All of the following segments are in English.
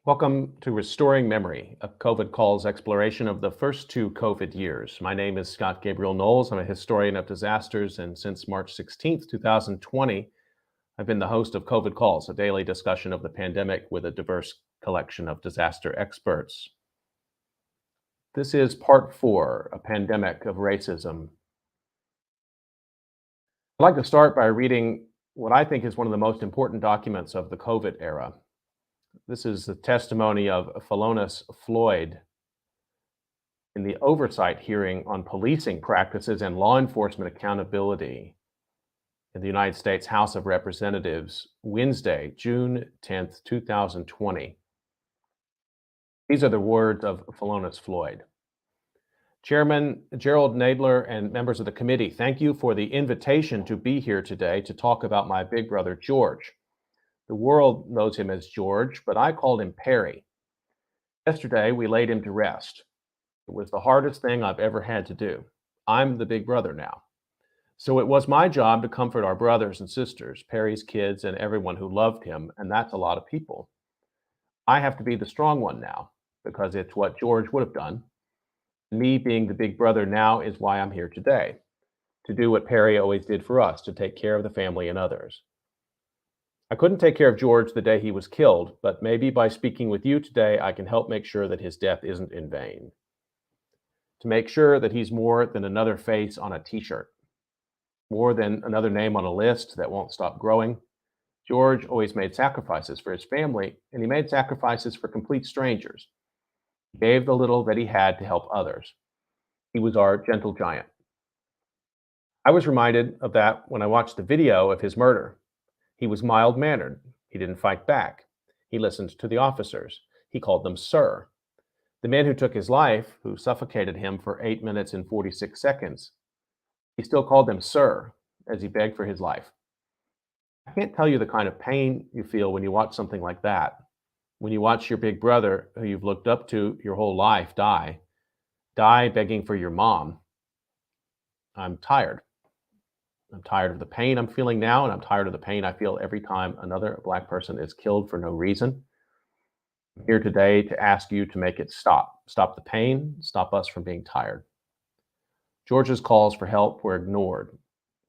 Welcome to Restoring Memory, a COVID Calls exploration of the first two COVID years. My name is Scott Gabriel Knowles. I'm a historian of disasters, and since March 16th, 2020, I've been the host of COVID Calls, a daily discussion of the pandemic with a diverse collection of disaster experts. This is part four, a pandemic of racism. I'd like to start by reading what I think is one of the most important documents of the COVID era. This is the testimony of Philonise Floyd in the oversight hearing on policing practices and law enforcement accountability in the United States House of Representatives, Wednesday, June 10th, 2020. These are the words of Philonise Floyd. Chairman Gerald Nadler and members of the committee, thank you for the invitation to be here today to talk about my big brother, George. The world knows him as George, but I called him Perry. Yesterday, we laid him to rest. It was the hardest thing I've ever had to do. I'm the big brother now. So it was my job to comfort our brothers and sisters, Perry's kids, and everyone who loved him, and that's a lot of people. I have to be the strong one now, because it's what George would have done. Me being the big brother now is why I'm here today, to do what Perry always did for us, to take care of the family and others. I couldn't take care of George the day he was killed, but maybe by speaking with you today, I can help make sure that his death isn't in vain. To make sure that he's more than another face on a t-shirt, more than another name on a list that won't stop growing. George always made sacrifices for his family, and he made sacrifices for complete strangers. He gave the little that he had to help others. He was our gentle giant. I was reminded of that when I watched the video of his murder. He was mild-mannered. He didn't fight back. He listened to the officers. He called them sir. The man who took his life, who suffocated him for 8 minutes and 46 seconds, he still called them sir as he begged for his life. I can't tell you the kind of pain you feel when you watch something like that. When you watch your big brother, who you've looked up to your whole life, die begging for your mom. I'm tired. I'm tired of the pain I'm feeling now, and I'm tired of the pain I feel every time another Black person is killed for no reason. I'm here today to ask you to make it stop. Stop the pain, stop us from being tired. George's calls for help were ignored.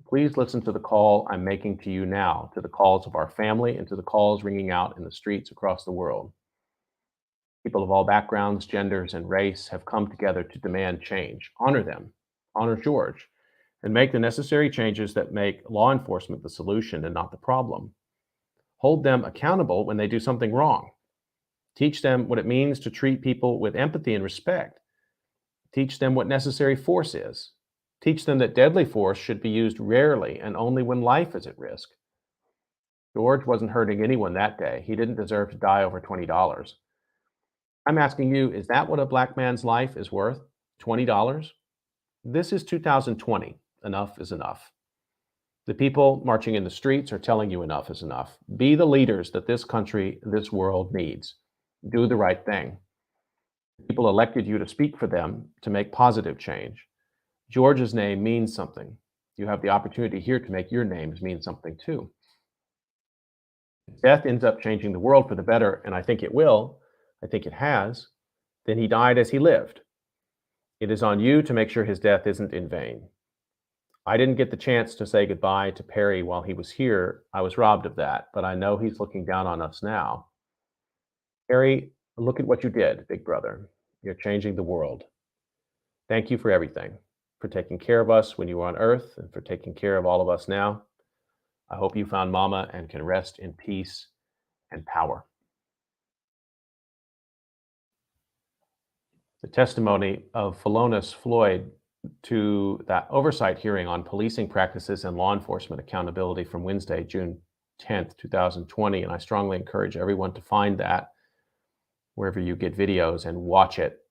Please listen to the call I'm making to you now, to the calls of our family and to the calls ringing out in the streets across the world. People of all backgrounds, genders, and race have come together to demand change. Honor them. Honor George. And make the necessary changes that make law enforcement the solution and not the problem. Hold them accountable when they do something wrong. Teach them what it means to treat people with empathy and respect. Teach them what necessary force is. Teach them that deadly force should be used rarely and only when life is at risk. George wasn't hurting anyone that day. He didn't deserve to die over $20. I'm asking you, is that what a Black man's life is worth? $20? This is 2020. Enough is enough. The people marching in the streets are telling you enough is enough. Be the leaders that this country, this world needs. Do the right thing. People elected you to speak for them, to make positive change. George's name means something. You have the opportunity here to make your names mean something too. If death ends up changing the world for the better, and I think it will, I think it has, then he died as he lived. It is on you to make sure his death isn't in vain. I didn't get the chance to say goodbye to Perry while he was here. I was robbed of that, but I know he's looking down on us now. Perry, look at what you did, big brother. You're changing the world. Thank you for everything, for taking care of us when you were on Earth and for taking care of all of us now. I hope you found Mama and can rest in peace and power. The testimony of Philonise Floyd to that oversight hearing on policing practices and law enforcement accountability from Wednesday, June 10th, 2020. And I strongly encourage everyone to find that wherever you get videos and watch it.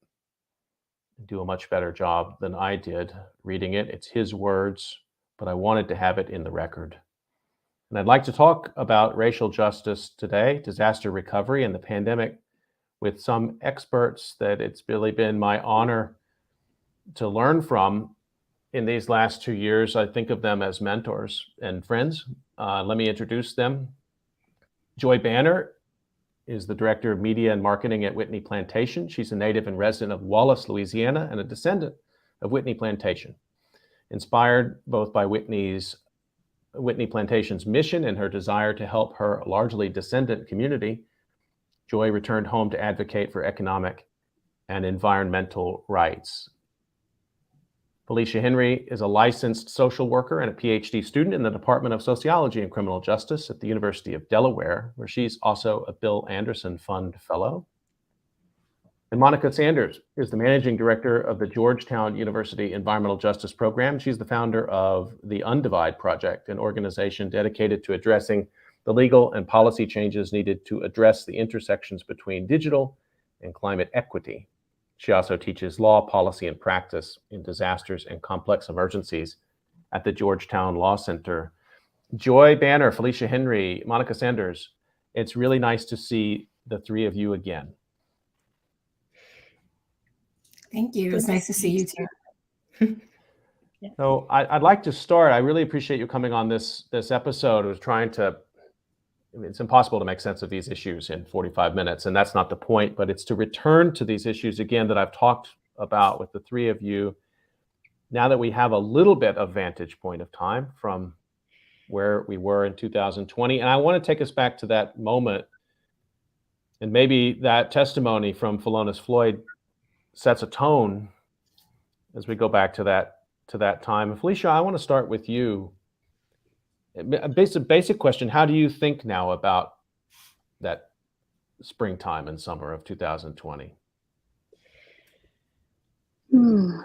Do a much better job than I did reading it. It's his words, but I wanted to have it in the record. And I'd like to talk about racial justice today, disaster recovery, and the pandemic with some experts that it's really been my honor to learn from in these last 2 years. I think of them as mentors and friends. Let me introduce them. Joy Banner is the Director of Media and Marketing at Whitney Plantation. She's a native and resident of Wallace, Louisiana, and a descendant of Whitney Plantation. Inspired both by Whitney Plantation's mission and her desire to help her largely descendant community, Joy returned home to advocate for economic and environmental rights. Felicia Henry is a licensed social worker and a PhD student in the Department of Sociology and Criminal Justice at the University of Delaware, where she's also a Bill Anderson Fund Fellow. And Monica Sanders is the managing director of the Georgetown University Environmental Justice Program. She's the founder of the Undivide Project, an organization dedicated to addressing the legal and policy changes needed to address the intersections between digital and climate equity. She also teaches law, policy, and practice in disasters and complex emergencies at the Georgetown Law Center. Joy Banner, Felicia Henry, Monica Sanders, it's really nice to see the three of you again. Thank you. It's nice to see you too. So I'd like to start. I really appreciate you coming on this episode. I was trying to, it's impossible to make sense of these issues in 45 minutes, and that's not the point, but it's to return to these issues again that I've talked about with the three of you, now that we have a little bit of vantage point of time from where we were in 2020. And I want to take us back to that moment, and maybe that testimony from Philonis Floyd sets a tone as we go back to that time. And Felicia, I want to start with you. A basic question: how do you think now about that springtime and summer of 2020?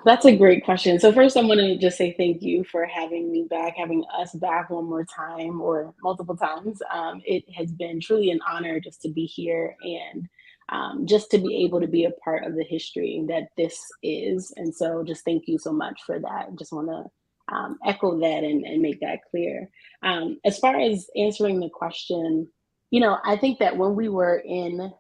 That's a great question. So first, I want to just say thank you for having me back, having us back one more time or multiple times. It has been truly an honor just to be here and just to be able to be a part of the history that this is. And so just thank you so much for that. Just want to echo that and make that clear. As far as answering the question, I think that when we were in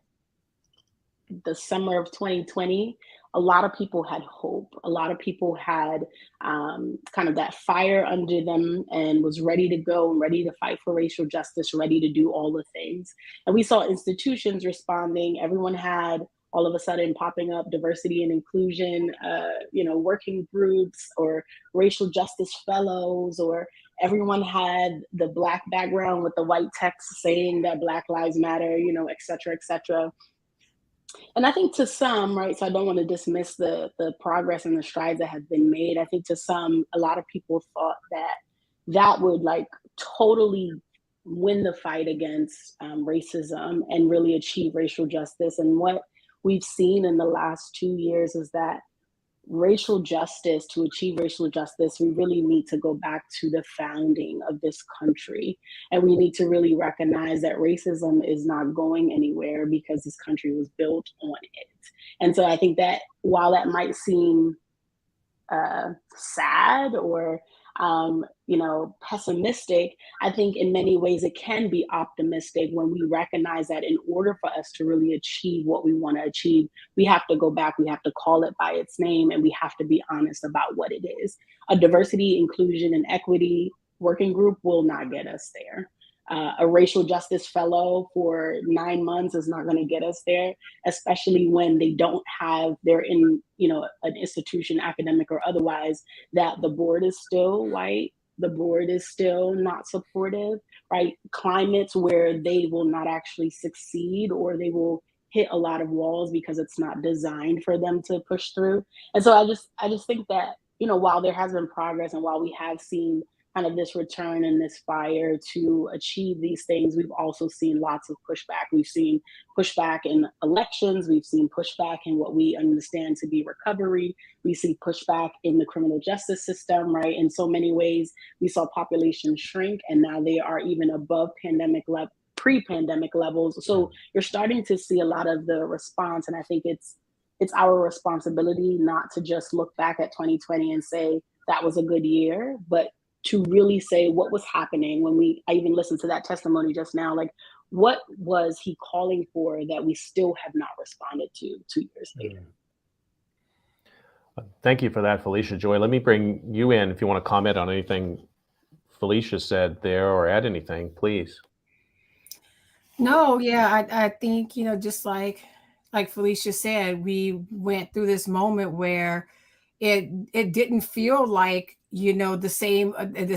the summer of 2020, a lot of people had hope. A lot of people had kind of that fire under them and was ready to go and ready to fight for racial justice, ready to do all the things. And we saw institutions responding. Everyone had all of a sudden popping up diversity and inclusion, working groups or racial justice fellows, or everyone had the Black background with the white text saying that Black Lives Matter, et cetera, et cetera. And I think to some, right, so I don't want to dismiss the progress and the strides that have been made. I think to some, a lot of people thought that would totally win the fight against racism and really achieve racial justice. And what we've seen in the last 2 years is that to achieve racial justice, we really need to go back to the founding of this country. And we need to really recognize that racism is not going anywhere because this country was built on it. And so I think that while that might seem sad or pessimistic, I think in many ways it can be optimistic when we recognize that in order for us to really achieve what we want to achieve, we have to go back, we have to call it by its name, and we have to be honest about what it is. A diversity, inclusion, and equity working group will not get us there. A racial justice fellow for 9 months is not going to get us there, especially when they're in, an institution, academic or otherwise, that the board is still white, the board is still not supportive, right? Climates where they will not actually succeed, or they will hit a lot of walls because it's not designed for them to push through. And so I just think that, while there has been progress and while we have seen kind of this return and this fire to achieve these things, we've also seen lots of pushback. We've seen pushback in elections. We've seen pushback in what we understand to be recovery. We see pushback in the criminal justice system, right? In so many ways, we saw populations shrink, and now they are even above pre-pandemic levels. So you're starting to see a lot of the response, and I think it's our responsibility not to just look back at 2020 and say that was a good year, but to really say what was happening when I even listened to that testimony just now, what was he calling for that we still have not responded to 2 years later? Thank you for that, Felicia. Joy, let me bring you in if you want to comment on anything Felicia said there or add anything, please. No, yeah, I think, just like Felicia said, we went through this moment where it didn't feel like, the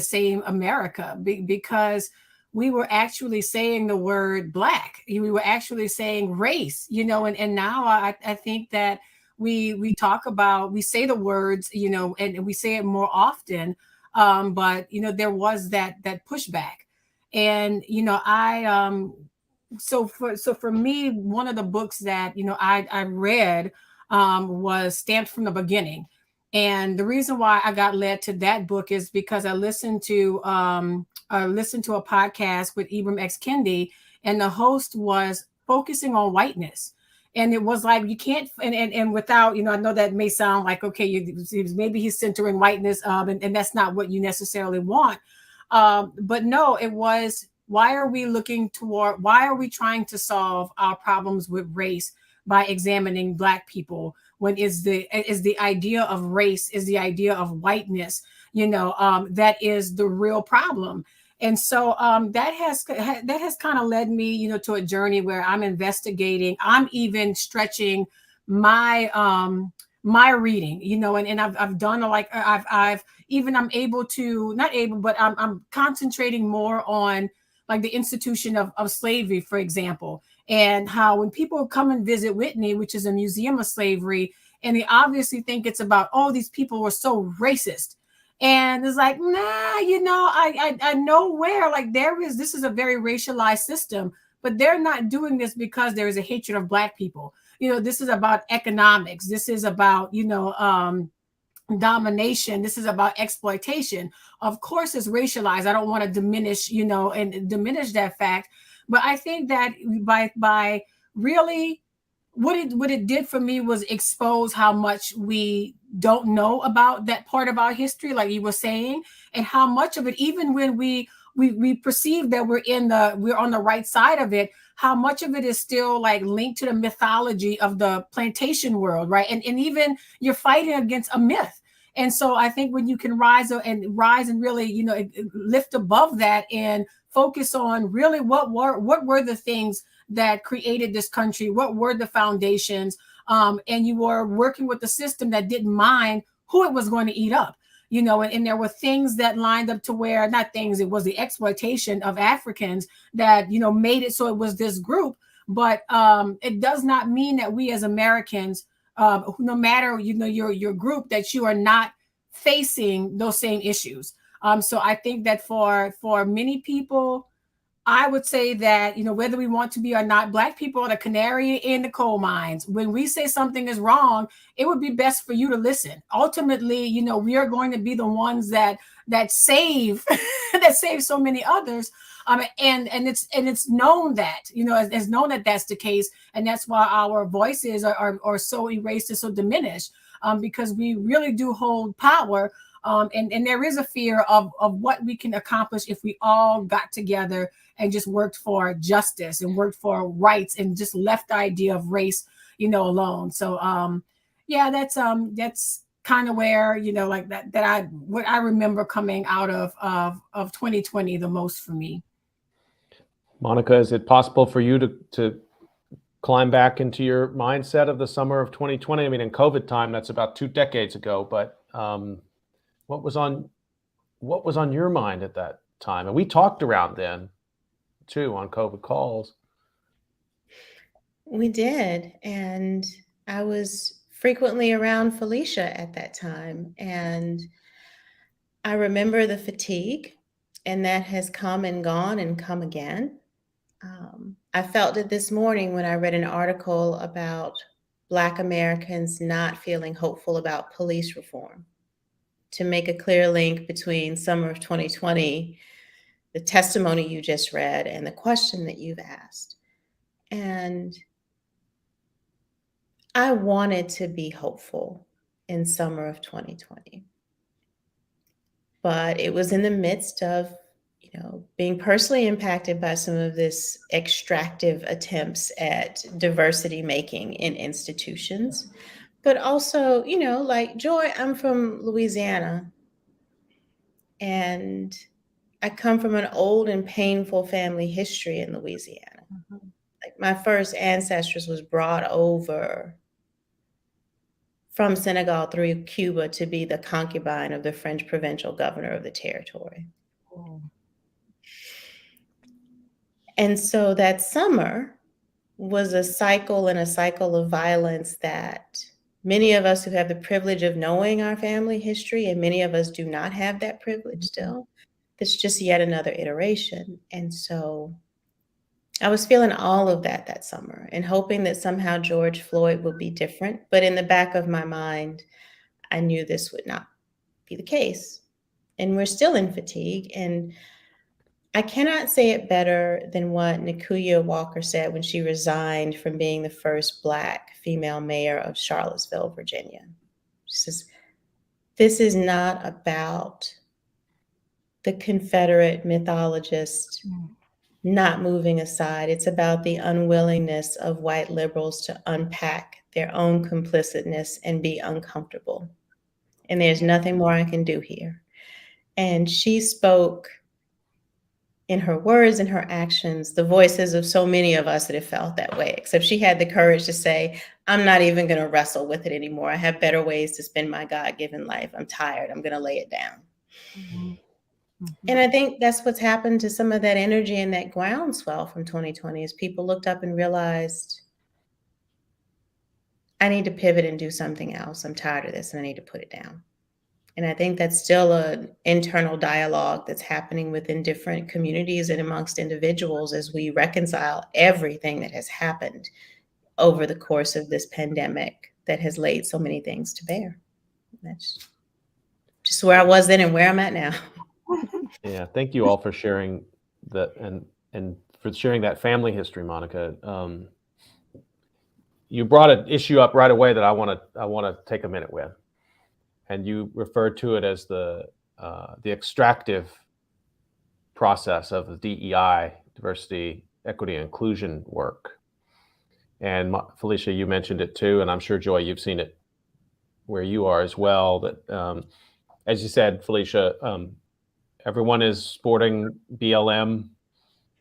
same America, because we were actually saying the word black. We were actually saying race, and now I think that we say the words, and we say it more often. But there was that pushback. And I so for me, one of the books that I read was Stamped from the Beginning. And the reason why I got led to that book is because I listened to a podcast with Ibram X Kendi, and the host was focusing on whiteness. And it was like, you can't, and without, I know that may sound like, okay, maybe he's centering whiteness, and that's not what you necessarily want. But no, it was, why are we trying to solve our problems with race by examining Black people, when is the idea of race, is the idea of whiteness, that is the real problem. And so that has kind of led me, to a journey where I'm investigating. I'm even stretching my reading, and I've done, like, I've even, I'm able to, not able, but I'm concentrating more on, like, the institution of slavery, for example, and how when people come and visit Whitney, which is a museum of slavery, and they obviously think it's about, oh, these people were so racist. And it's like, nah, I know where, like, this is a very racialized system, but they're not doing this because there is a hatred of Black people. This is about economics. This is about, domination. This is about exploitation. Of course, it's racialized. I don't want to diminish, and diminish that fact. But I think that by really, what it did for me was expose how much we don't know about that part of our history, like you were saying, and how much of it, even when we perceive that we're on the right side of it, how much of it is still, like, linked to the mythology of the plantation world, right? And even you're fighting against a myth. And so I think when you can rise and really, lift above that and focus on really what were the things that created this country, what were the foundations, and you were working with the system that didn't mind who it was going to eat up, and there were things that lined up to where, not things, it was the exploitation of Africans that, made it so it was this group. But it does not mean that we as Americans, no matter, your group, that you are not facing those same issues. So I think that for many people, I would say that, whether we want to be or not, Black people are the canary in the coal mines. When we say something is wrong, it would be best for you to listen. Ultimately, we are going to be the ones that save that save so many others. And it's known that, it's known that that's the case, and that's why our voices are so erased and so diminished, because we really do hold power. And there is a fear of what we can accomplish if we all got together and just worked for justice and worked for rights and just left the idea of race, alone. So yeah, that's kind of where, like, what I remember coming out of 2020 the most for me. Monica, is it possible for you to climb back into your mindset of the summer of 2020? I mean, in COVID time, that's about 2 decades ago, but what was on your mind at that time? And we talked around then too on COVID calls. We did. And I was frequently around Felicia at that time. And I remember the fatigue, and that has come and gone and come again. I felt it this morning when I read an article about Black Americans not feeling hopeful about police reform. To make a clear link between summer of 2020, the testimony you just read, and the question that you've asked. And I wanted to be hopeful in summer of 2020, but it was in the midst of, being personally impacted by some of this extractive attempts at diversity making in institutions. But also, like Joy, I'm from Louisiana, and I come from an old and painful family history in Louisiana. Like my first ancestors was brought over from Senegal through Cuba to be the concubine of the French provincial governor of the territory. And so that summer was a cycle of violence that many of us who have the privilege of knowing our family history, and many of us do not have that privilege still, it's just yet another iteration. And so I was feeling all of that summer and hoping that somehow George Floyd would be different. But in the back of my mind, I knew this would not be the case. And we're still in fatigue. And I cannot say it better than what Nakuya Walker said when she resigned from being the first Black female mayor of Charlottesville, Virginia. She says, this is not about the Confederate mythologist not moving aside. It's about the unwillingness of white liberals to unpack their own complicitness and be uncomfortable. And there's nothing more I can do here. And she spoke in her words and her actions, the voices of so many of us that have felt that way, except she had the courage to say, I'm not even going to wrestle with it anymore. I have better ways to spend my God-given life. I'm tired. I'm going to lay it down. And I think that's what's happened to some of that energy and that groundswell from 2020 is people looked up and realized, I need to pivot and do something else. I'm tired of this and I need to put it down. And I think that's still an internal dialogue that's happening within different communities and amongst individuals as we reconcile everything that has happened over the course of this pandemic that has laid so many things to bear. That's just where I was then and where I'm at now. Yeah, thank you all for sharing that and for sharing that family history, Monica. You brought an issue up right away that I want to take a minute with. And you referred to it as the extractive process of the DEI, diversity, equity, and inclusion work. And Felicia, you mentioned it too, and I'm sure, Joy, you've seen it where you are as well. That, as you said, Felicia, everyone is sporting BLM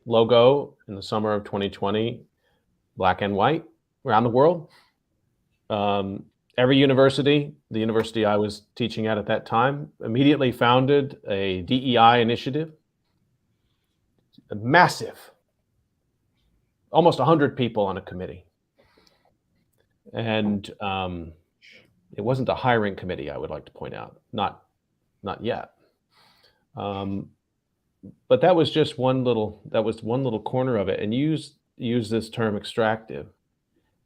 logo in the summer of 2020, black and white around the world. Every university, the university I was teaching at that time, immediately founded a DEI initiative. A massive, almost 100 people on a committee. And it wasn't a hiring committee, I would like to point out, not yet. But that was just one little corner of it. And use this term extractive.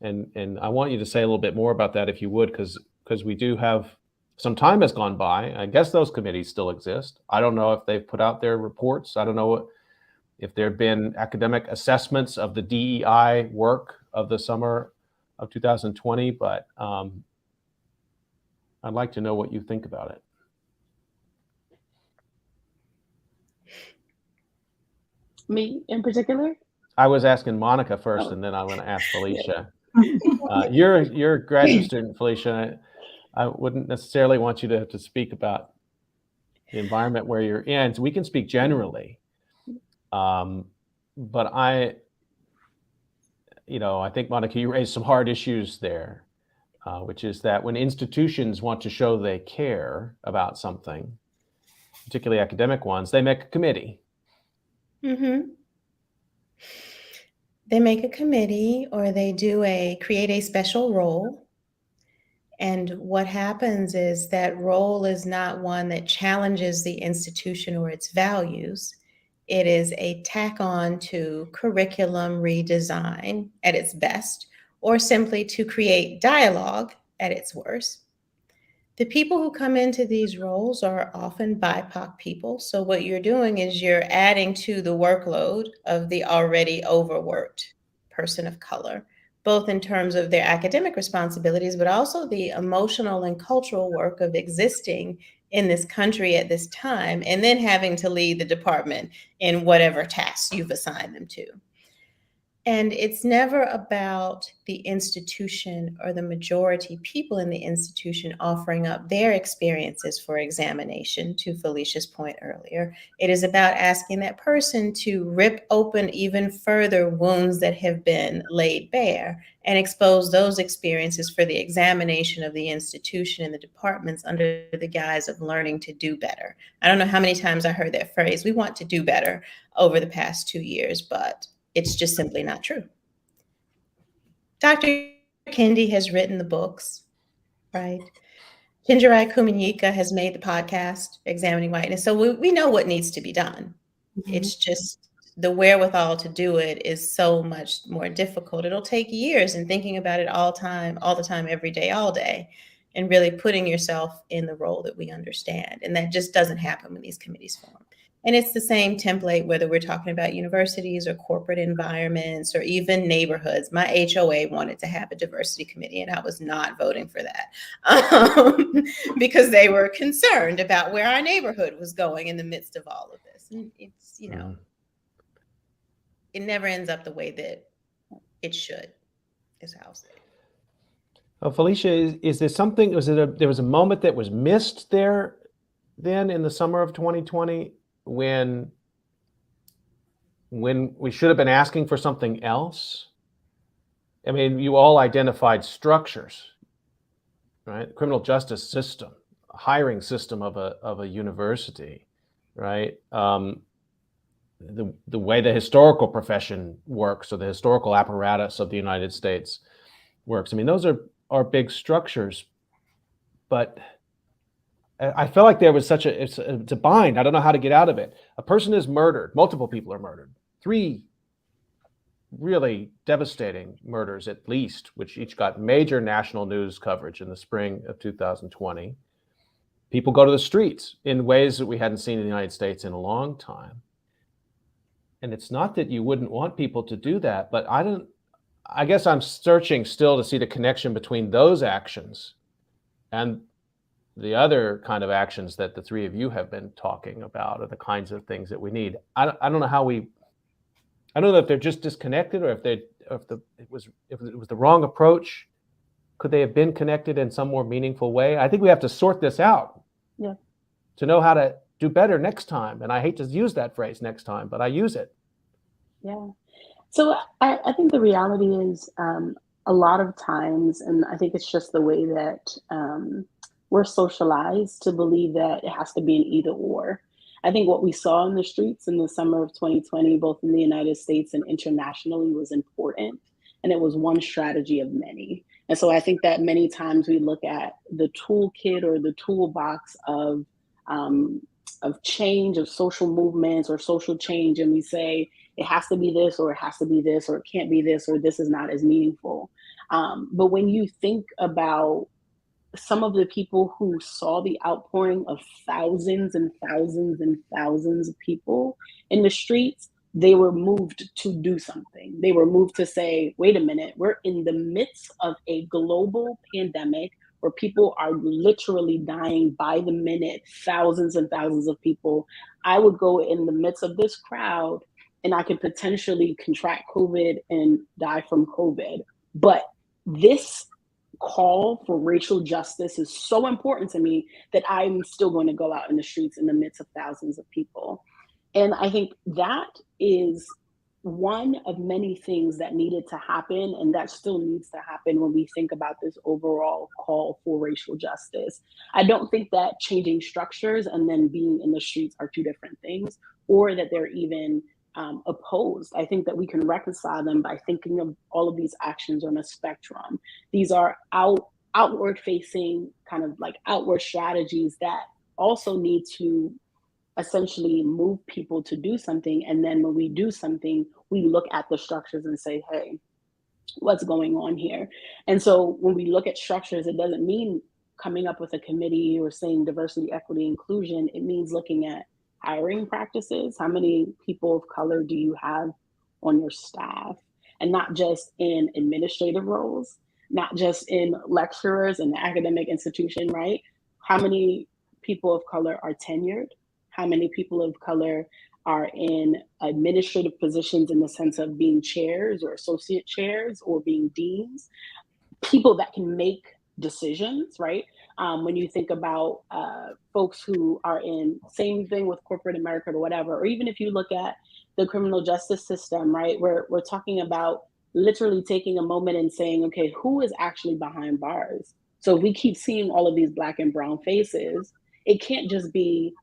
And I want you to say a little bit more about that if you would, because we do have some time has gone by. I guess those committees still exist. I don't know if they've put out their reports. I don't know if there have been academic assessments of the DEI work of the summer of 2020, but I'd like to know what you think about it. Me in particular? I was asking Monica first, and then I want to ask Felicia. You're a graduate student, Felicia. I wouldn't necessarily want you to have to speak about the environment where you're in. So we can speak generally. But I think, Monica, you raised some hard issues there, which is that when institutions want to show they care about something, particularly academic ones, they make a committee. Mm-hmm. They make a committee or they create a special role. And what happens is that role is not one that challenges the institution or its values. It is a tack on to curriculum redesign at its best, or simply to create dialogue at its worst. The people who come into these roles are often BIPOC people. So what you're doing is you're adding to the workload of the already overworked person of color, both in terms of their academic responsibilities, but also the emotional and cultural work of existing in this country at this time, and then having to lead the department in whatever tasks you've assigned them to. And it's never about the institution or the majority people in the institution offering up their experiences for examination, to Felicia's point earlier. It is about asking that person to rip open even further wounds that have been laid bare and expose those experiences for the examination of the institution and the departments under the guise of learning to do better. I don't know how many times I heard that phrase, we want to do better, over the past 2 years, but it's just simply not true. Dr. Kendi has written the books, right? Chinjerai Kumanyika has made the podcast, Examining Whiteness. So we know what needs to be done. It's just the wherewithal to do it is so much more difficult. It'll take years, and thinking about it all the time, every day, all day, and really putting yourself in the role that we understand. And that just doesn't happen when these committees form. And it's the same template, whether we're talking about universities or corporate environments or even neighborhoods. My HOA wanted to have a diversity committee, and I was not voting for that because they were concerned about where our neighborhood was going in the midst of all of this. And it's, it never ends up the way that it should, is how I'll say it. Felicia, is there something, there was a moment that was missed there then in the summer of 2020 when we should have been asking for something else? I mean, you all identified structures, right? Criminal justice system, hiring system of a university, right? The way the historical profession works, or the historical apparatus of the United States works. I mean, those are big structures, but I felt like there was it's a bind. I don't know how to get out of it. A person is murdered. Multiple people are murdered. 3 really devastating murders at least, which each got major national news coverage in the spring of 2020. People go to the streets in ways that we hadn't seen in the United States in a long time. And it's not that you wouldn't want people to do that, but I guess I'm searching still to see the connection between those actions and the other kind of actions that the 3 of you have been talking about, are the kinds of things that we need. I don't know how I don't know if they're just disconnected, or if it was the wrong approach. Could they have been connected in some more meaningful way? I think we have to sort this out to know how to do better next time. And I hate to use that phrase, next time, but I use it. Yeah. So I think the reality is a lot of times, and I think it's just the way that we're socialized to believe that it has to be an either or. I think what we saw in the streets in the summer of 2020, both in the United States and internationally, was important. And it was one strategy of many. And so I think that many times we look at the toolkit or the toolbox of change, of social movements or social change, and we say it has to be this, or it has to be this, or it can't be this, or this is not as meaningful. But when you think about some of the people who saw the outpouring of thousands and thousands and thousands of people in the streets, they were moved to do something. They were moved to say, wait a minute, we're in the midst of a global pandemic where people are literally dying by the minute, thousands and thousands of people. I would go in the midst of this crowd and I could potentially contract COVID and die from COVID. But this call for racial justice is so important to me that I'm still going to go out in the streets in the midst of thousands of people. And I think that is one of many things that needed to happen, and that still needs to happen when we think about this overall call for racial justice. I don't think that changing structures and then being in the streets are 2 different things, or that they're even opposed. I think that we can reconcile them by thinking of all of these actions on a spectrum. These are outward facing, kind of like outward strategies that also need to essentially move people to do something. And then when we do something, we look at the structures and say, hey, what's going on here? And so when we look at structures, it doesn't mean coming up with a committee or saying diversity, equity, inclusion. It means looking at hiring practices. How many people of color do you have on your staff? And not just in administrative roles, not just in lecturers in the academic institution, right? How many people of color are tenured? How many people of color are in administrative positions in the sense of being chairs or associate chairs or being deans, people that can make decisions, right? When you think about folks who are in, same thing with corporate America or whatever, or even if you look at the criminal justice system, right? We're talking about literally taking a moment and saying, okay, who is actually behind bars? So if we keep seeing all of these Black and brown faces, it can't just be,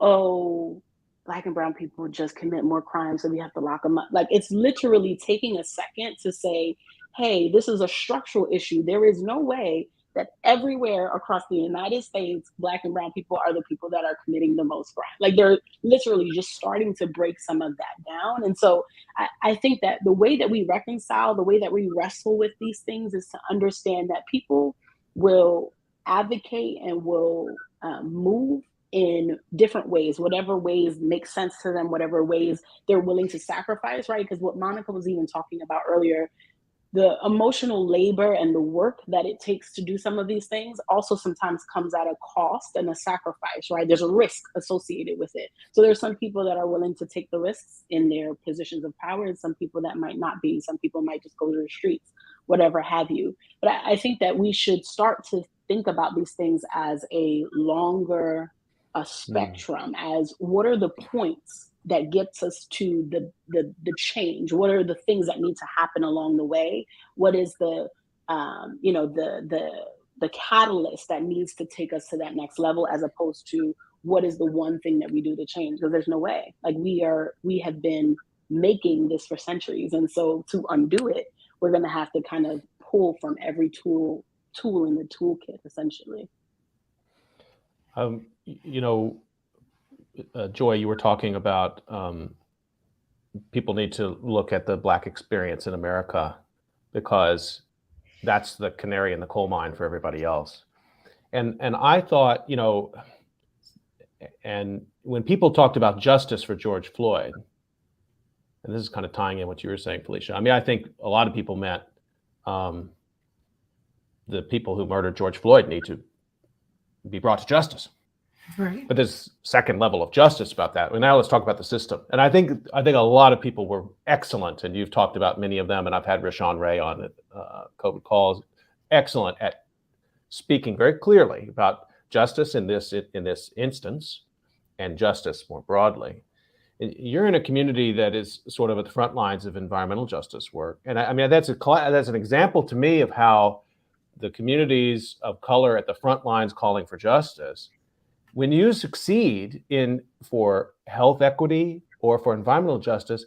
oh, Black and brown people just commit more crimes, so we have to lock them up. Like, it's literally taking a second to say, hey, this is a structural issue. There is no way that everywhere across the United States, Black and brown people are the people that are committing the most crime. Like, they're literally just starting to break some of that down. And so I think that the way that we reconcile, the way that we wrestle with these things is to understand that people will advocate and will move in different ways, whatever ways make sense to them, whatever ways they're willing to sacrifice, right? Because what Monica was even talking about earlier, the emotional labor and the work that it takes to do some of these things also sometimes comes at a cost and a sacrifice, right? There's a risk associated with it. So there's some people that are willing to take the risks in their positions of power, and some people that might not be. Some people might just go to the streets, whatever have you. But I think that we should start to think about these things as a longer spectrum, as what are the points that gets us to the change? What are the things that need to happen along the way? What is the the catalyst that needs to take us to that next level, as opposed to what is the one thing that we do to change? Because there's no way. Like, we have been making this for centuries, and so to undo it, we're going to have to kind of pull from every tool in the toolkit, essentially. Joy, you were talking about people need to look at the Black experience in America because that's the canary in the coal mine for everybody else. And I thought, and when people talked about justice for George Floyd, and this is kind of tying in what you were saying, Felicia. I mean, I think a lot of people meant the people who murdered George Floyd need to be brought to justice. Right. But there's second level of justice about that. Well, now let's talk about the system. And I think a lot of people were excellent, and you've talked about many of them, and I've had Rashawn Ray on COVID calls, excellent at speaking very clearly about justice in this instance and justice more broadly. You're in a community that is sort of at the front lines of environmental justice work. And I mean, that's an example to me of how the communities of color at the front lines calling for justice, when you succeed for health equity or for environmental justice,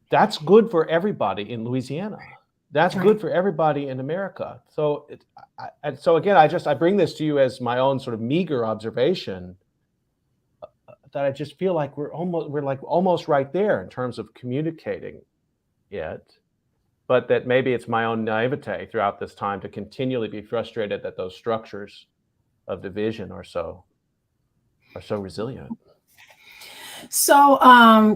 that's good for everybody in Louisiana. That's right. Good for everybody in America. So, again, I bring this to you as my own sort of meager observation that I just feel like we're almost right there in terms of communicating it, but that maybe it's my own naivete throughout this time to continually be frustrated that those structures of division are so resilient. So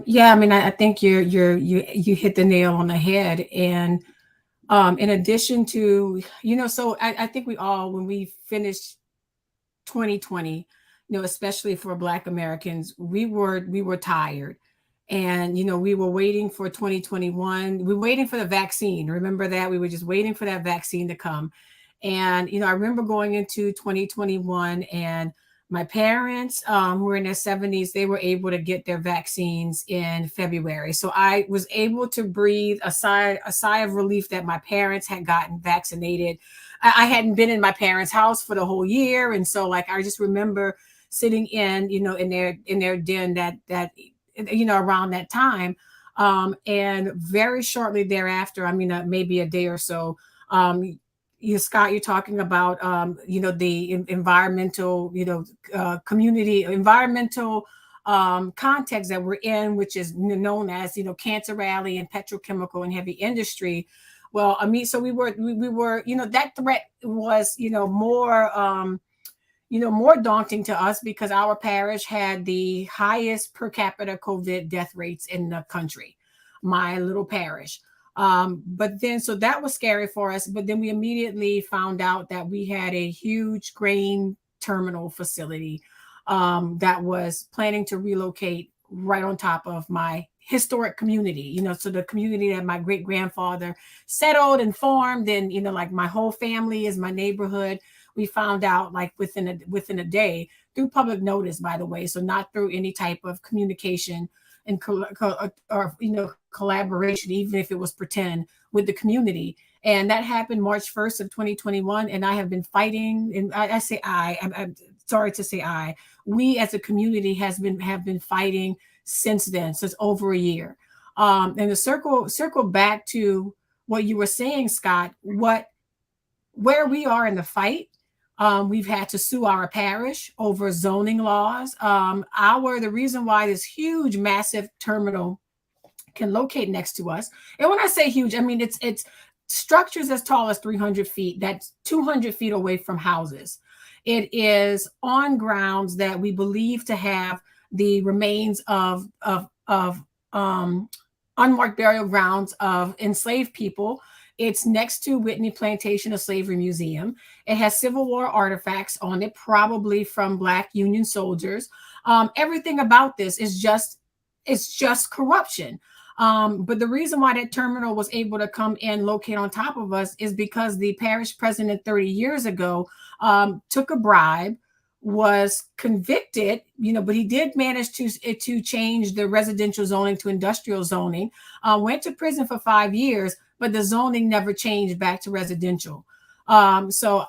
yeah, I mean, I think you hit the nail on the head. And in addition to, so I think we all, when we finished 2020, especially for Black Americans, we were tired. And, we were waiting for 2021. We were waiting for the vaccine. Remember that? We were just waiting for that vaccine to come. And, I remember going into 2021, and my parents, who were in their 70s, they were able to get their vaccines in February. So I was able to breathe a sigh of relief that my parents had gotten vaccinated. I hadn't been in my parents' house for the whole year. And so, like, I just remember sitting in their den that around that time. And very shortly thereafter, I mean, maybe a day or so, Scott, you're talking about, the environmental, community, environmental context that we're in, which is known as, Cancer Rally and petrochemical and heavy industry. Well, I mean, so we were, that threat was, more daunting to us because our parish had the highest per capita COVID death rates in the country, my little parish. But then, so that was scary for us. But then we immediately found out that we had a huge grain terminal facility that was planning to relocate right on top of my historic community, so the community that my great grandfather settled and formed, and like my whole family is my neighborhood. We found out like within a day through public notice, by the way, so not through any type of communication and or collaboration, even if it was pretend, with the community. And that happened March 1st of 2021. And I have been fighting, and I say I'm sorry to say we as a community have been fighting since then, since over a year. And to circle back to what you were saying, Scott, where we are in the fight, we've had to sue our parish over zoning laws. The reason why this huge, massive terminal can locate next to us, and when I say huge, I mean it's structures as tall as 300 feet. That's 200 feet away from houses. It is on grounds that we believe to have the remains of unmarked burial grounds of enslaved people. It's next to Whitney Plantation, a slavery museum. It has Civil War artifacts on it, probably from Black Union soldiers. Everything about this is just corruption. But the reason why that terminal was able to come and locate on top of us is because the parish president 30 years ago took a bribe, was convicted, but he did manage to change the residential zoning to industrial zoning, went to prison for 5 years, but the zoning never changed back to residential. So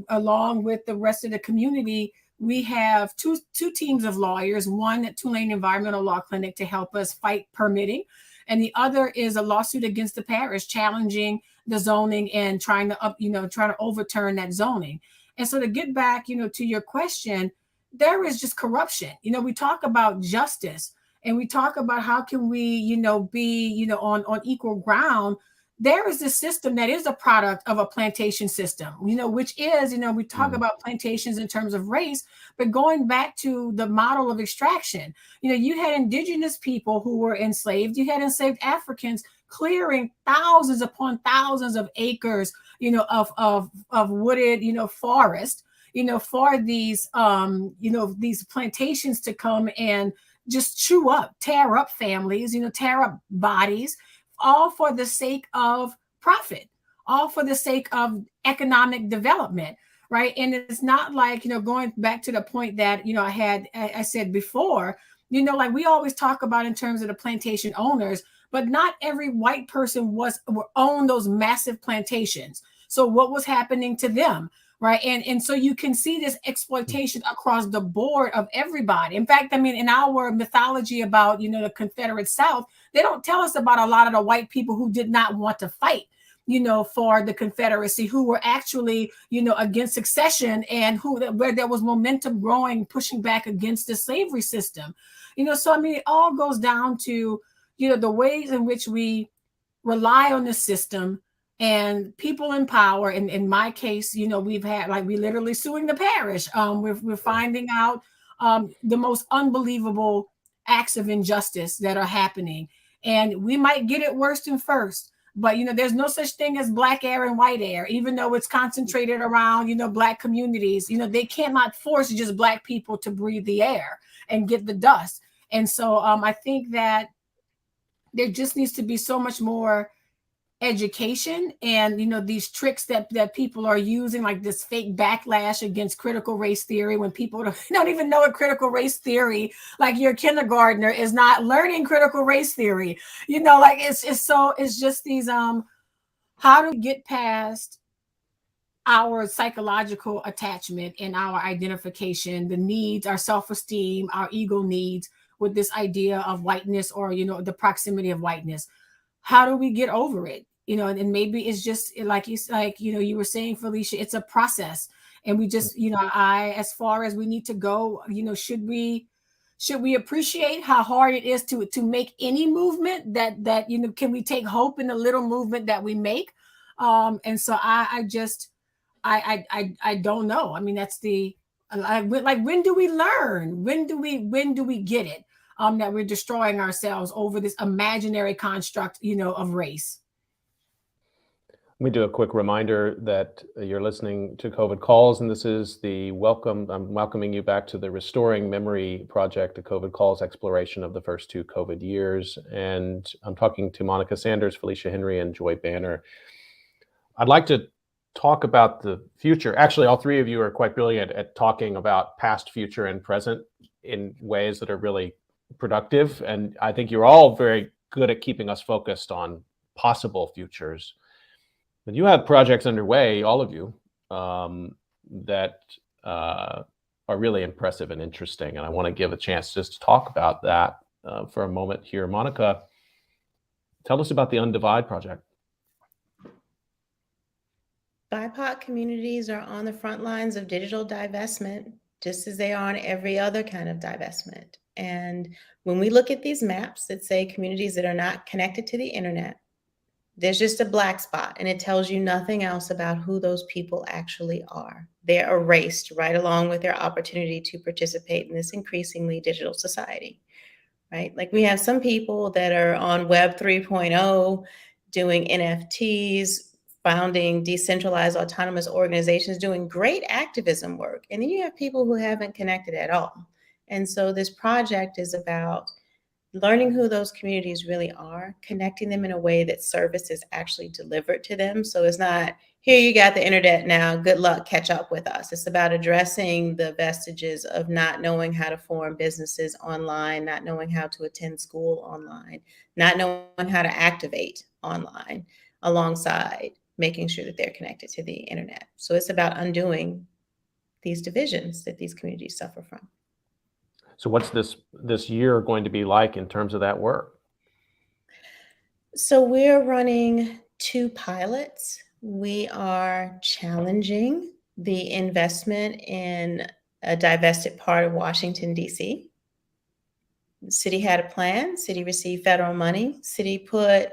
along with the rest of the community, we have two teams of lawyers, one at Tulane Environmental Law Clinic to help us fight permitting, and the other is a lawsuit against the parish challenging the zoning and trying to overturn that zoning. And so to get back, to your question, there is just corruption. We talk about justice and we talk about how can we, be, on equal ground. There is this system that is a product of a plantation system, which is, we talk about plantations in terms of race, but going back to the model of extraction, you had indigenous people who were enslaved, you had enslaved Africans clearing thousands upon thousands of acres, of wooded, forest, for these, these plantations to come and just tear up families, tear up bodies, all for the sake of profit, all for the sake of economic development, right? And it's not like, going back to the point that, I said before, like we always talk about in terms of the plantation owners, but not every white person owned those massive plantations. So what was happening to them? Right. And so you can see this exploitation across the board of everybody. In fact, in our mythology about, the Confederate South, they don't tell us about a lot of the white people who did not want to fight, for the Confederacy, who were actually, against secession and where there was momentum growing, pushing back against the slavery system. So, it all goes down to, the ways in which we rely on the system and people in power. And in my case, we've had we literally suing the parish. We're finding out the most unbelievable acts of injustice that are happening. And we might get it worst and first, but there's no such thing as black air and white air, even though it's concentrated around, black communities. They cannot force just black people to breathe the air and get the dust. And so I think that there just needs to be so much more education, and these tricks that people are using, like this fake backlash against critical race theory, when people don't even know what critical race theory, like your kindergartner is not learning critical race theory, it's just these how do we get past our psychological attachment and our identification, the needs, our self-esteem, our ego needs with this idea of whiteness, or the proximity of whiteness. How do we get over it? And maybe it's just like you were saying, Felicia, it's a process. And we just, as far as we need to go, should we appreciate how hard it is to make any movement that can we take hope in the little movement that we make? And so I don't know. That's when do we learn? When do we get it? That we're destroying ourselves over this imaginary construct, of race. Let me do a quick reminder that you're listening to COVID Calls, and this is the I'm welcoming you back to the Restoring Memory Project, the COVID Calls exploration of the first 2 COVID years. And I'm talking to Monica Sanders, Felicia Henry, and Joy Banner. I'd like to talk about the future. Actually, all three of you are quite brilliant at talking about past, future, and present in ways that are really productive. And I think you're all very good at keeping us focused on possible futures. But you have projects underway, all of you, that are really impressive and interesting. And I want to give a chance just to talk about that for a moment here. Monica, tell us about the Undivide project. BIPOC communities are on the front lines of digital divestment, just as they are on every other kind of divestment. And when we look at these maps that say communities that are not connected to the internet, there's just a black spot, and it tells you nothing else about who those people actually are. They're erased right along with their opportunity to participate in this increasingly digital society, right? Like we have some people that are on Web 3.0 doing NFTs, founding decentralized autonomous organizations, doing great activism work. And then you have people who haven't connected at all. And so this project is about learning who those communities really are, connecting them in a way that service is actually delivered to them. So it's not, here, you got the internet now, good luck, catch up with us. It's about addressing the vestiges of not knowing how to form businesses online, not knowing how to attend school online, not knowing how to activate online, alongside making sure that they're connected to the internet. So it's about undoing these divisions that these communities suffer from. So what's this year going to be like in terms of that work? So we're running 2 pilots. We are challenging the investment in a divested part of Washington, D.C. The city had a plan. City received federal money. City put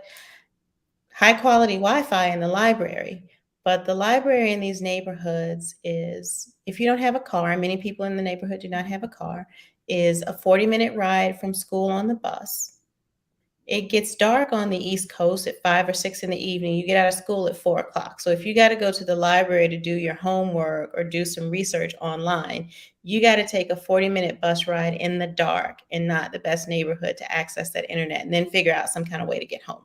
high quality Wi-Fi in the library. But the library in these neighborhoods is, if you don't have a car, and many people in the neighborhood do not have a car, is a 40-minute ride from school on the bus. It gets dark on the East Coast at 5 or 6 in the evening. You get out of school at 4 o'clock. So if you got to go to the library to do your homework or do some research online, you got to take a 40-minute bus ride in the dark and not the best neighborhood to access that internet, and then figure out some kind of way to get home.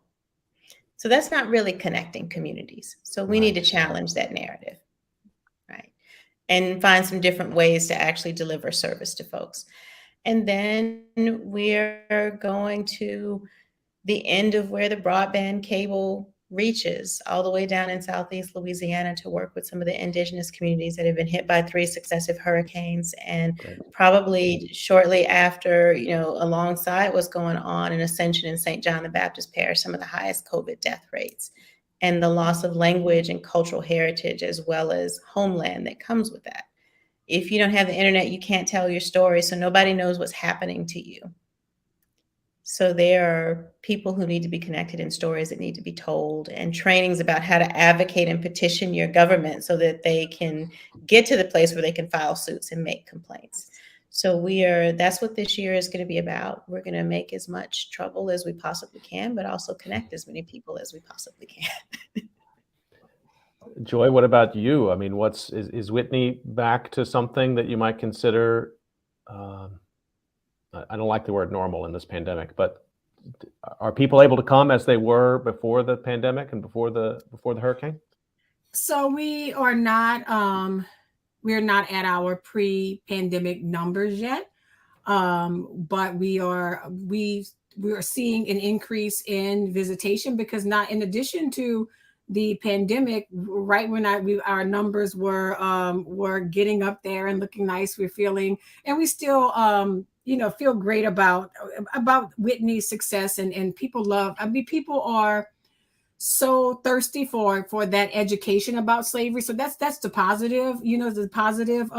So that's not really connecting communities. So we need to challenge that narrative, right? And find some different ways to actually deliver service to folks. And then we're going to the end of where the broadband cable reaches, all the way down in Southeast Louisiana, to work with some of the indigenous communities that have been hit by 3 successive hurricanes. And probably shortly after, alongside what's going on in Ascension and St. John the Baptist Parish, some of the highest COVID death rates, and the loss of language and cultural heritage, as well as homeland that comes with that. If you don't have the internet, you can't tell your story, so nobody knows what's happening to you. So there are people who need to be connected, and stories that need to be told, and trainings about how to advocate and petition your government so that they can get to the place where they can file suits and make complaints. So that's what this year is going to be about. We're going to make as much trouble as we possibly can, but also connect as many people as we possibly can. Joy, what about you? I mean, is Whitney back to something that you might consider? I don't like the word normal in this pandemic, but are people able to come as they were before the pandemic and before the hurricane? So we are not at our pre-pandemic numbers yet, but we are seeing an increase in visitation, because in addition to the pandemic, right when our numbers were getting up there and looking nice, we're feeling, and we still feel great about Whitney's success, and people people are so thirsty for that education about slavery. So that's the positive, the positive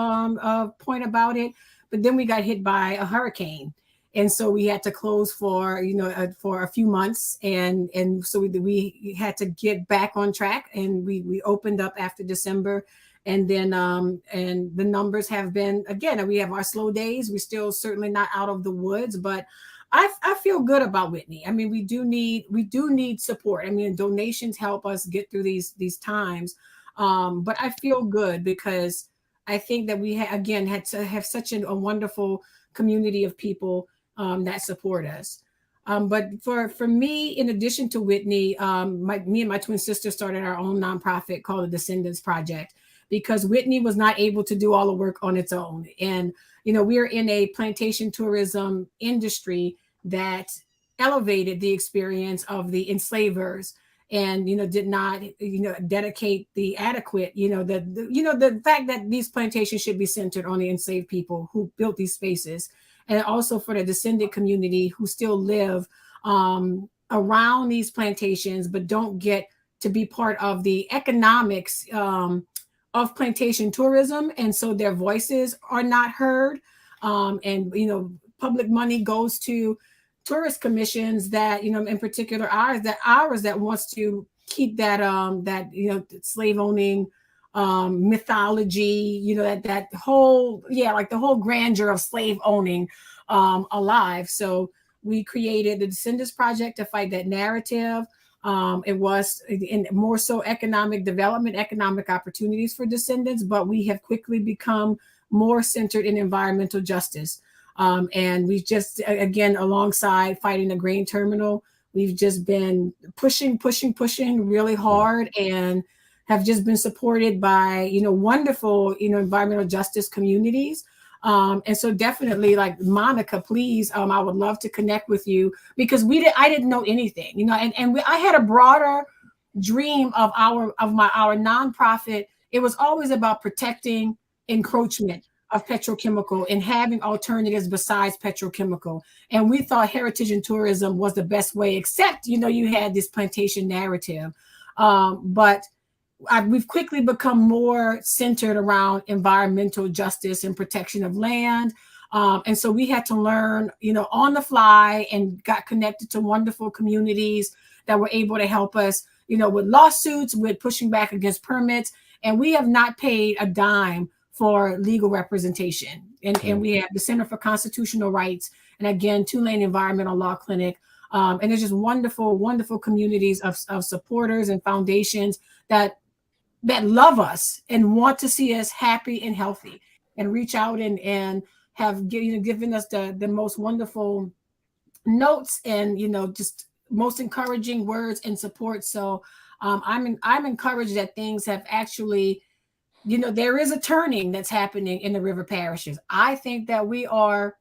point about it. But then we got hit by a hurricane, and so we had to close for a few months, and so we had to get back on track, and we opened up after December. And then and the numbers have been, again, we have our slow days. We're still certainly not out of the woods, but I feel good about Whitney. I mean, we do need support. I mean, donations help us get through these times. But I feel good because I think that we again had to have such a wonderful community of people that support us. But for me, in addition to Whitney, me and my twin sister started our own nonprofit called the Descendants Project, because Whitney was not able to do all the work on its own. And, we're in a plantation tourism industry that elevated the experience of the enslavers and, did not, dedicate the adequate, the fact that these plantations should be centered on the enslaved people who built these spaces. And also for the descendant community who still live around these plantations, but don't get to be part of the economics of plantation tourism. And so their voices are not heard. And, public money goes to tourist commissions that, in particular ours that wants to keep that, slave owning mythology, that whole, like the whole grandeur of slave owning alive. So we created the Descendants Project to fight that narrative. It was in more so economic development, economic opportunities for descendants, but we have quickly become more centered in environmental justice. And we've just, again, alongside fighting the grain terminal, we've just been pushing really hard and have just been supported by, wonderful, environmental justice communities. And so definitely, like, Monica, please, I would love to connect with you, because I didn't know anything, I had a broader dream of our nonprofit. It was always about protecting encroachment of petrochemical and having alternatives besides petrochemical. And we thought heritage and tourism was the best way, except, you had this plantation narrative. But we've quickly become more centered around environmental justice and protection of land. And so we had to learn, on the fly, and got connected to wonderful communities that were able to help us, with lawsuits, with pushing back against permits. And we have not paid a dime for legal representation. And we have the Center for Constitutional Rights, and again, Tulane Environmental Law Clinic. And there's just wonderful, wonderful communities of supporters and foundations that love us and want to see us happy and healthy, and reach out and have given us the most wonderful notes and, just most encouraging words and support. So I'm encouraged that things have actually, there is a turning that's happening in the river parishes. I think that we are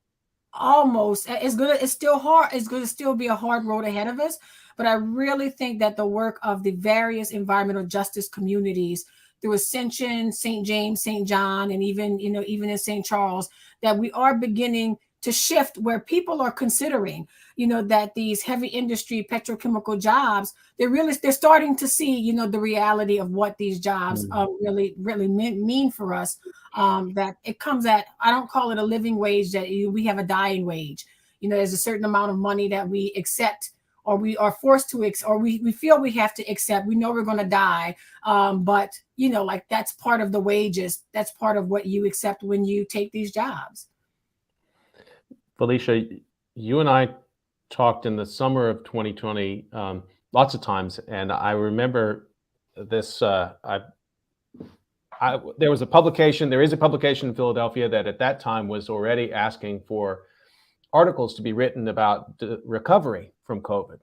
almost, it's still hard. It's going to still be a hard road ahead of us. But I really think that the work of the various environmental justice communities through Ascension, St. James, St. John, and even in St. Charles, that we are beginning to shift where people are considering, that these heavy industry petrochemical jobs, they're starting to see, the reality of what these jobs really mean for us. That it comes at, I don't call it a living wage, that we have a dying wage. There's a certain amount of money that we accept, or we are forced to, or we feel we have to accept. We know we're going to die. But, like, that's part of the wages. That's part of what you accept when you take these jobs. Felicia, you and I talked in the summer of 2020 lots of times, and I remember this. There is a publication in Philadelphia that at that time was already asking for articles to be written about the recovery from COVID.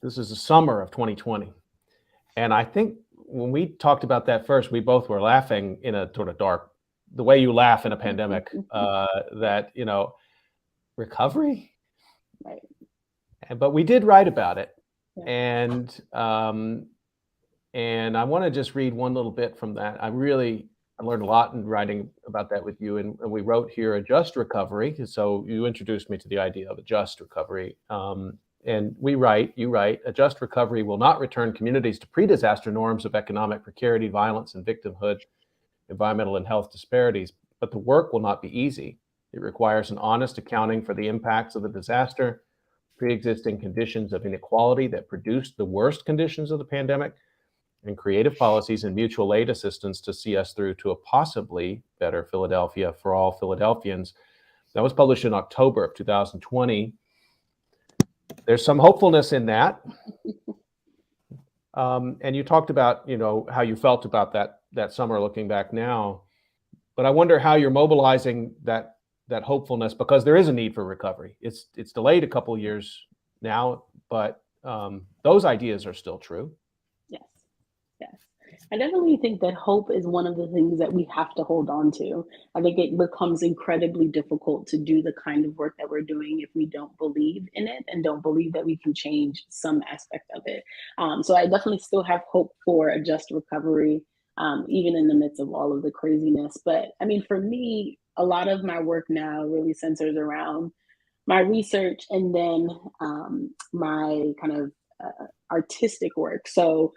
This is the summer of 2020. And I think when we talked about that first, we both were laughing in a sort of dark, the way you laugh in a pandemic, that, recovery. Right. But we did write about it. Yeah. And I want to just read one little bit from that. I learned a lot in writing about that with you. And we wrote here, a just recovery. So you introduced me to the idea of a just recovery. And you write, a just recovery will not return communities to pre-disaster norms of economic precarity, violence, and victimhood, environmental and health disparities. But the work will not be easy. It requires an honest accounting for the impacts of the disaster, pre-existing conditions of inequality that produced the worst conditions of the pandemic, and creative policies and mutual aid assistance to see us through to a possibly better Philadelphia for all Philadelphians. That was published in October of 2020. there's some hopefulness in that. And you talked about, how you felt about that summer looking back now, but I wonder how you're mobilizing that hopefulness, because there is a need for recovery. It's delayed a couple of years now, but those ideas are still true. Yes. Yes. I definitely think that hope is one of the things that we have to hold on to. I think it becomes incredibly difficult to do the kind of work that we're doing if we don't believe in it and don't believe that we can change some aspect of it. So I definitely still have hope for a just recovery, even in the midst of all of the craziness. But I mean, for me, a lot of my work now really centers around my research and then my kind of artistic work. So,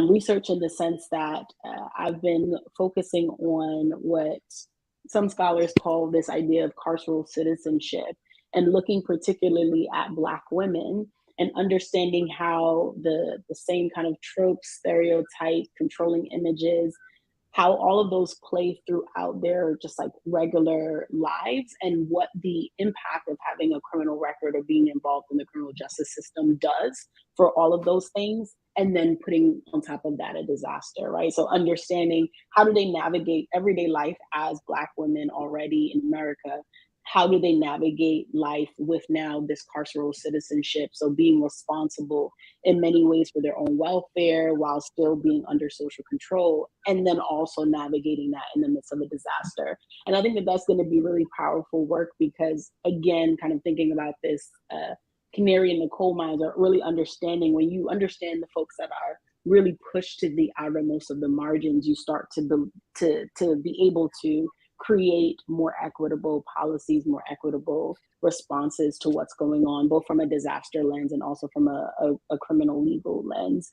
research in the sense that I've been focusing on what some scholars call this idea of carceral citizenship, and looking particularly at Black women and understanding how the same kind of tropes, stereotype, controlling images, how all of those play throughout their just like regular lives, and what the impact of having a criminal record or being involved in the criminal justice system does for all of those things. And then putting on top of that a disaster, right? So understanding how do they navigate everyday life as Black women already in America? How do they navigate life with now this carceral citizenship? So being responsible in many ways for their own welfare while still being under social control, and then also navigating that in the midst of a disaster. And I think that that's going to be really powerful work, because again, kind of thinking about this canary in the coal mines, or really understanding, when you understand the folks that are really pushed to the outermost of the margins, you start to be able to create more equitable policies, more equitable responses to what's going on, both from a disaster lens and also from a criminal legal lens.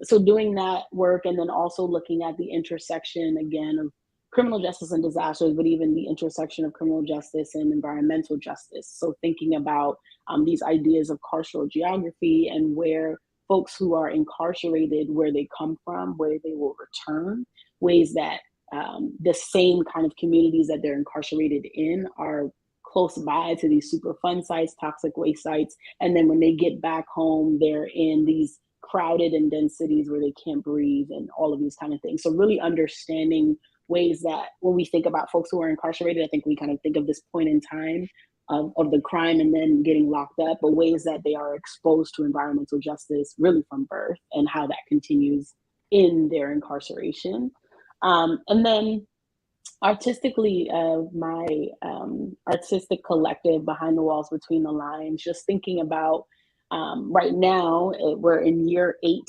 So doing that work, and then also looking at the intersection again of criminal justice and disasters, but even the intersection of criminal justice and environmental justice. So thinking about these ideas of carceral geography and where folks who are incarcerated, where they come from, where they will return, ways that the same kind of communities that they're incarcerated in are close by to these Superfund sites, toxic waste sites. And then when they get back home, they're in these crowded and dense cities where they can't breathe and all of these kind of things. So really understanding ways that when we think about folks who are incarcerated, I think we kind of think of this point in time of the crime and then getting locked up, but ways that they are exposed to environmental justice really from birth, and how that continues in their incarceration. And then artistically, my artistic collective, Behind the Walls, Between the Lines, just thinking about right now, we're in year 8.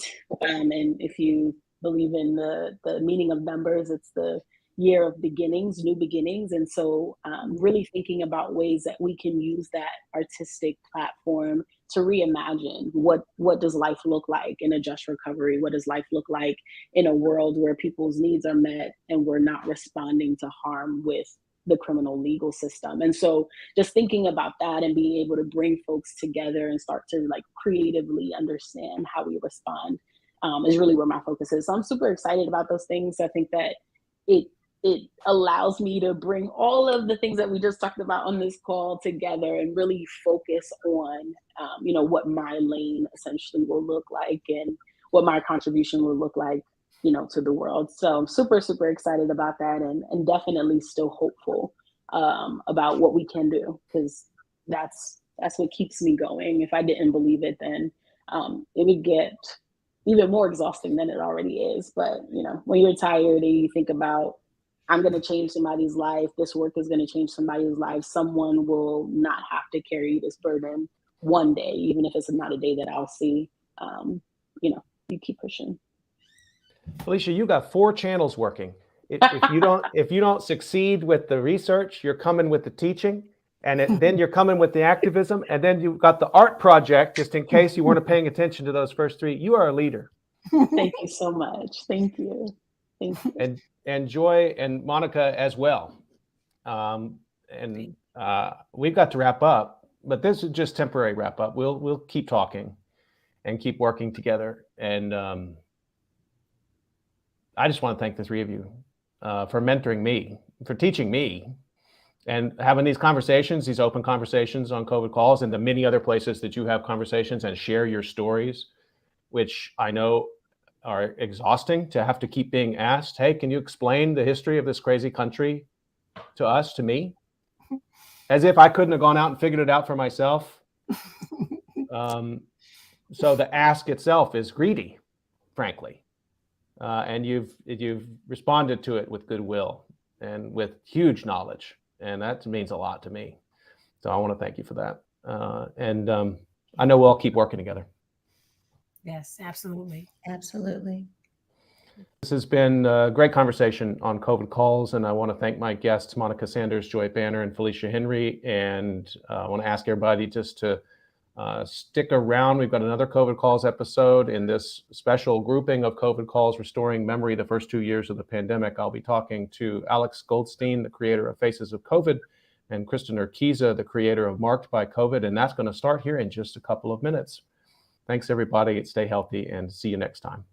And if you believe in the meaning of numbers, it's the year of beginnings, new beginnings. And so really thinking about ways that we can use that artistic platform to reimagine what does life look like in a just recovery? What does life look like in a world where people's needs are met and we're not responding to harm with the criminal legal system? And so just thinking about that and being able to bring folks together and start to like creatively understand how we respond is really where my focus is. So I'm super excited about those things. I think that it allows me to bring all of the things that we just talked about on this call together and really focus on, what my lane essentially will look like and what my contribution will look like, to the world. So I'm super, super excited about that, and definitely still hopeful about what we can do, because that's what keeps me going. If I didn't believe it, then it would get even more exhausting than it already is. But, when you're tired and you think about, I'm going to change somebody's life, this work is going to change somebody's life, someone will not have to carry this burden one day, even if it's not a day that I'll see, you keep pushing. Felicia, you got 4 channels working. If you don't succeed with the research, you're coming with the teaching, and then you're coming with the activism, and then you've got the art project, just in case you weren't paying attention to those first 3. You are a leader. Thank you so much. Thank you. Thank you. And Joy and Monica as well. We've got to wrap up, but this is just temporary wrap up. We'll keep talking and keep working together. And I just want to thank the 3 of you for mentoring me, for teaching me, And having these conversations, these open conversations on COVID calls and the many other places that you have conversations and share your stories, which I know are exhausting to have to keep being asked, hey, can you explain the history of this crazy country to us, to me? As if I couldn't have gone out and figured it out for myself. So the ask itself is greedy, frankly. And you've responded to it with goodwill and with huge knowledge. And that means a lot to me. So I want to thank you for that. And I know we'll all keep working together. Yes, absolutely. Absolutely. This has been a great conversation on COVID calls, and I want to thank my guests, Monica Sanders, Joy Banner, and Felicia Henry. And I want to ask everybody just to stick around. We've got another COVID calls episode in this special grouping of COVID calls, Restoring Memory, the first 2 years of the pandemic. I'll be talking to Alex Goldstein, the creator of Faces of COVID, and Kristen Urquiza, the creator of Marked by COVID. And that's going to start here in just a couple of minutes. Thanks, everybody. Stay healthy and see you next time.